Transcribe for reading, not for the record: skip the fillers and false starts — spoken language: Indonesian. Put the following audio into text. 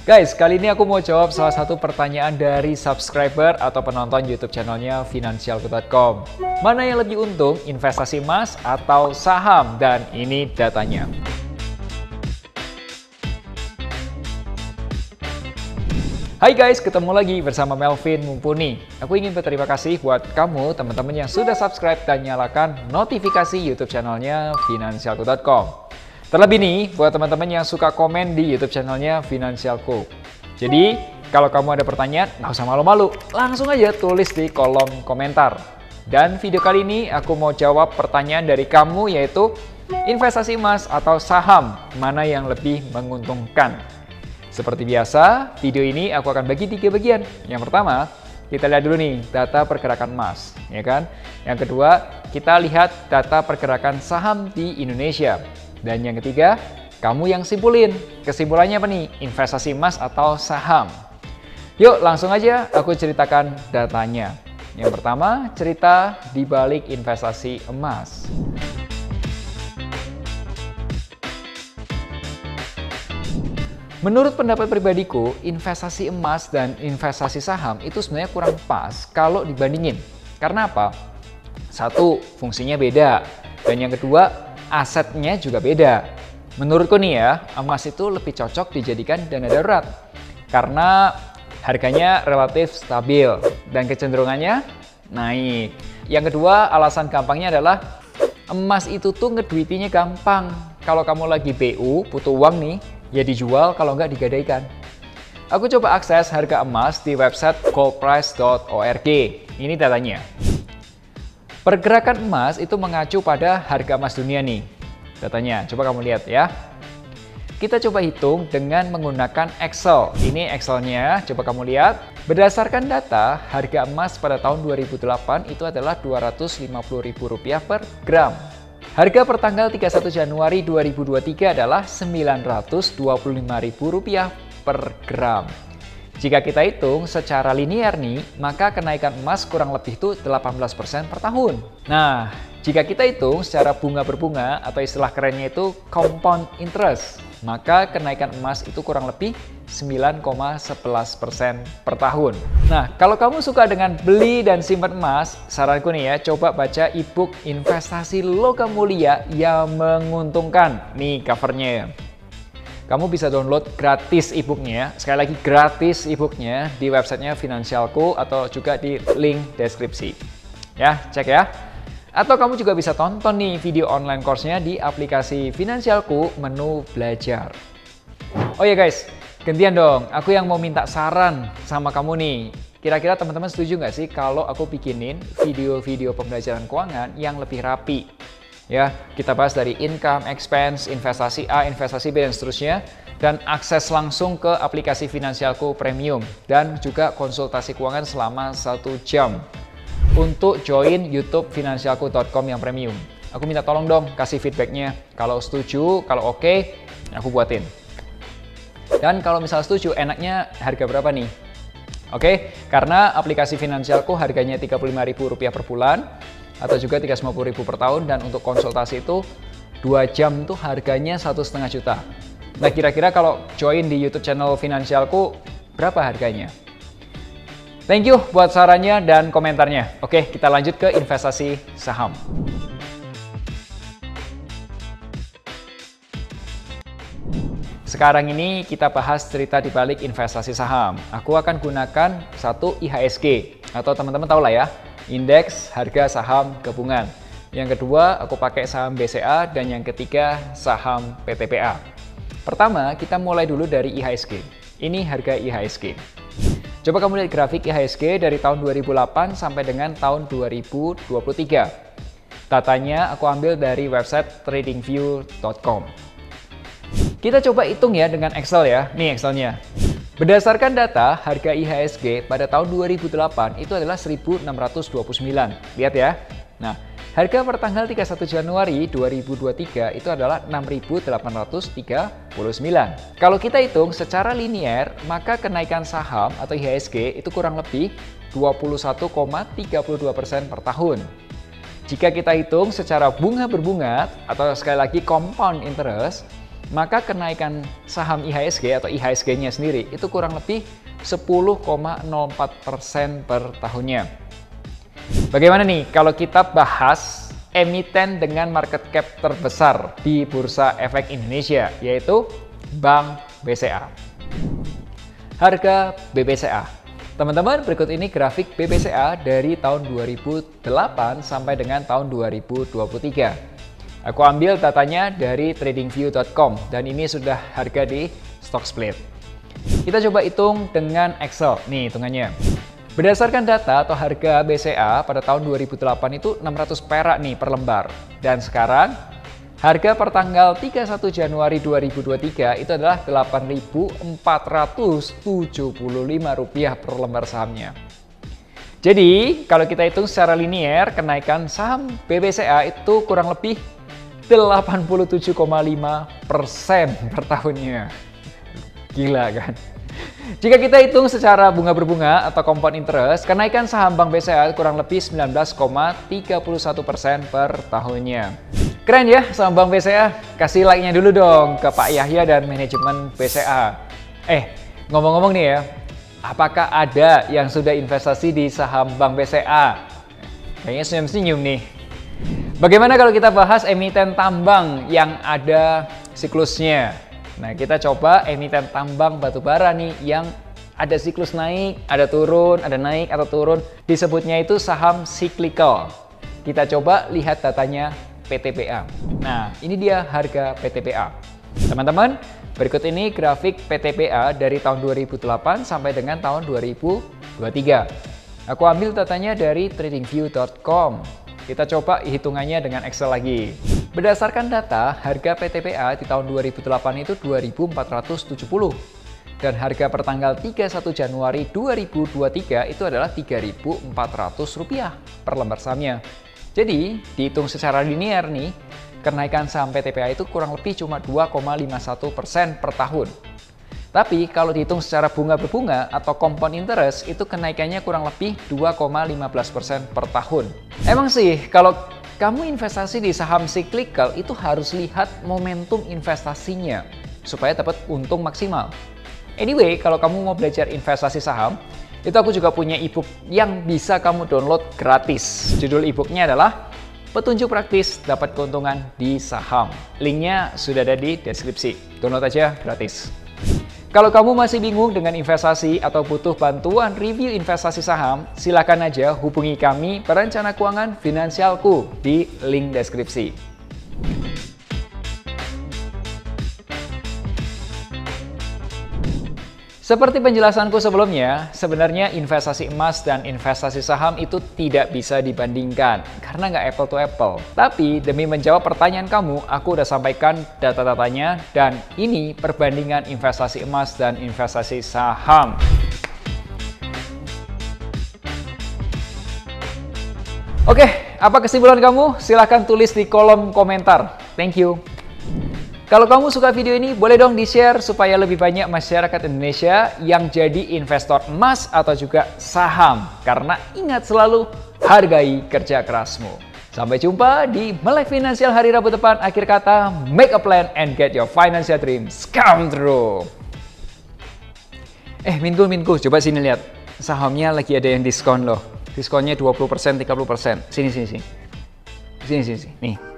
Guys, kali ini aku mau jawab salah satu pertanyaan dari subscriber atau penonton YouTube channelnya Finansialku.com. Mana yang lebih untung, investasi emas atau saham? Dan ini datanya. Hai guys, ketemu lagi bersama Melvin Mumpuni. Aku ingin berterima kasih buat kamu, teman-teman yang sudah subscribe dan nyalakan notifikasi YouTube channelnya Finansialku.com. Terlebih nih, buat teman-teman yang suka komen di YouTube channelnya Finansialku. Jadi, kalau kamu ada pertanyaan, nggak usah malu-malu, langsung aja tulis di kolom komentar. Dan video kali ini aku mau jawab pertanyaan dari kamu, yaitu investasi emas atau saham, mana yang lebih menguntungkan? Seperti biasa, video ini aku akan bagi 3 bagian. Yang pertama, kita lihat dulu nih data pergerakan emas, ya kan? Yang kedua, kita lihat data pergerakan saham di Indonesia. Dan yang ketiga, kamu yang simpulin. Kesimpulannya apa nih? Investasi emas atau saham? Yuk, langsung aja aku ceritakan datanya. Yang pertama, cerita di balik investasi emas. Menurut pendapat pribadiku, investasi emas dan investasi saham itu sebenarnya kurang pas kalau dibandingin. Karena apa? Satu, fungsinya beda. Dan yang kedua, asetnya juga beda. Menurutku nih ya, emas itu lebih cocok dijadikan dana darurat. Karena harganya relatif stabil dan kecenderungannya naik. Yang kedua, alasan gampangnya adalah emas itu tuh ngeduitinya gampang. Kalau kamu lagi BU, butuh uang nih, ya dijual, kalau nggak digadaikan. Aku coba akses harga emas di website goldprice.org. Ini datanya. Pergerakan emas itu mengacu pada harga emas dunia nih. Datanya, coba kamu lihat ya. Kita coba hitung dengan menggunakan Excel. Ini Excelnya, coba kamu lihat. Berdasarkan data, harga emas pada tahun 2008 itu adalah Rp250.000 per gram. Harga per tanggal 31 Januari 2023 adalah Rp925.000 per gram. Jika kita hitung secara linear nih, maka kenaikan emas kurang lebih itu 18% per tahun. Nah, jika kita hitung secara bunga berbunga atau istilah kerennya itu compound interest, maka kenaikan emas itu kurang lebih 9,11% per tahun. Nah, kalau kamu suka dengan beli dan simpan emas, saranku nih ya, coba baca e-book Investasi Logam Mulia yang Menguntungkan. Nih covernya ya. Kamu bisa download gratis e-booknya, sekali lagi gratis e-booknya di websitenya Finansialku atau juga di link deskripsi. Ya, cek ya. Atau kamu juga bisa tonton nih video online course-nya di aplikasi Finansialku menu belajar. Oh ya guys, gantian dong, aku yang mau minta saran sama kamu nih. Kira-kira teman-teman setuju nggak sih kalau aku bikinin video-video pembelajaran keuangan yang lebih rapi? Ya, kita bahas dari income, expense, investasi A, investasi B, dan seterusnya. Dan akses langsung ke aplikasi Finansialku Premium. Dan juga konsultasi keuangan selama 1 jam. Untuk join YouTube Finansialku.com yang premium. Aku minta tolong dong kasih feedbacknya. Kalau setuju, kalau oke, aku buatin. Dan kalau misal setuju, enaknya harga berapa nih? Oke, karena aplikasi Finansialku harganya Rp35.000 per bulan. Atau juga Rp350.000 per tahun, dan untuk konsultasi itu 2 jam tuh harganya 1,5 juta. Nah, kira-kira kalau join di YouTube channel Finansialku berapa harganya? Thank you buat sarannya dan komentarnya. Oke, kita lanjut ke investasi saham. Sekarang ini kita bahas cerita di balik investasi saham. Aku akan gunakan satu IHSG, atau teman-teman tahu lah ya, Indeks Harga Saham Gabungan. Yang kedua, aku pakai saham BCA, dan yang ketiga, saham PTPA. Pertama, kita mulai dulu dari IHSG. Ini harga IHSG. Coba kamu lihat grafik IHSG dari tahun 2008 sampai dengan tahun 2023. Datanya aku ambil dari website tradingview.com. Kita coba hitung ya dengan Excel ya. Nih Excelnya. Berdasarkan data, harga IHSG pada tahun 2008 itu adalah 1.629. Lihat ya. Nah, harga per tanggal 31 Januari 2023 itu adalah 6.839. Kalau kita hitung secara linear, maka kenaikan saham atau IHSG itu kurang lebih 21,32% per tahun. Jika kita hitung secara bunga berbunga atau sekali lagi compound interest, maka kenaikan saham IHSG atau IHSG-nya sendiri itu kurang lebih 10,04% per tahunnya. Bagaimana nih kalau kita bahas emiten dengan market cap terbesar di Bursa Efek Indonesia, yaitu Bank BCA. Harga BBCA. Teman-teman, berikut ini grafik BBCA dari tahun 2008 sampai dengan tahun 2023. Aku ambil datanya dari tradingview.com dan ini sudah harga di stock split. Kita coba hitung dengan Excel. Nih hitungannya. Berdasarkan data atau harga BCA pada tahun 2008 itu 600 perak nih per lembar. Dan sekarang harga per tanggal 31 Januari 2023 itu adalah Rp8.475 per lembar sahamnya. Jadi kalau kita hitung secara linier, kenaikan saham BBCA itu kurang lebih 87,5% per tahunnya. Gila kan? Jika kita hitung secara bunga berbunga atau compound interest, kenaikan saham Bank BCA kurang lebih 19,31% per tahunnya. Keren ya saham Bank BCA? Kasih like-nya dulu dong ke Pak Yahya dan manajemen BCA. Ngomong-ngomong nih ya, apakah ada yang sudah investasi di saham Bank BCA? Kayaknya senyum-senyum nih. Bagaimana kalau kita bahas emiten tambang yang ada siklusnya? Nah, kita coba emiten tambang batubara nih yang ada siklus naik, ada turun, ada naik atau turun. Disebutnya itu saham cyclical. Kita coba lihat datanya PTBA. Nah, ini dia harga PTBA. Teman-teman, berikut ini grafik PTBA dari tahun 2008 sampai dengan tahun 2023. Aku ambil datanya dari tradingview.com. Kita coba hitungannya dengan Excel lagi. Berdasarkan data, harga PTBA di tahun 2008 itu 2.470 dan harga per tanggal 31 Januari 2023 itu adalah Rp3.400 per lembar sahamnya. Jadi, dihitung secara linear nih, kenaikan saham PTBA itu kurang lebih cuma 2,51% per tahun. Tapi kalau dihitung secara bunga berbunga atau compound interest itu kenaikannya kurang lebih 2,15% per tahun. Emang sih kalau kamu investasi di saham cyclical itu harus lihat momentum investasinya supaya dapat untung maksimal. Anyway, kalau kamu mau belajar investasi saham, itu aku juga punya ebook yang bisa kamu download gratis. Judul ebooknya adalah Petunjuk Praktis Dapat Keuntungan di Saham. Linknya sudah ada di deskripsi. Download aja gratis. Kalau kamu masih bingung dengan investasi atau butuh bantuan review investasi saham, silakan aja hubungi kami perencana keuangan Finansialku di link deskripsi. Seperti penjelasanku sebelumnya, sebenarnya investasi emas dan investasi saham itu tidak bisa dibandingkan karena nggak apple to apple. Tapi demi menjawab pertanyaan kamu, aku udah sampaikan data-datanya dan ini perbandingan investasi emas dan investasi saham. Oke, apa kesimpulan kamu? Silahkan tulis di kolom komentar. Thank you. Kalau kamu suka video ini, boleh dong di-share supaya lebih banyak masyarakat Indonesia yang jadi investor emas atau juga saham. Karena ingat selalu, hargai kerja kerasmu. Sampai jumpa di Melek Finansial hari Rabu depan. Akhir kata, make a plan and get your financial dreams come true. Minku, coba sini lihat. Sahamnya lagi ada yang diskon loh. Diskonnya 20%, 30%. Sini. Nih.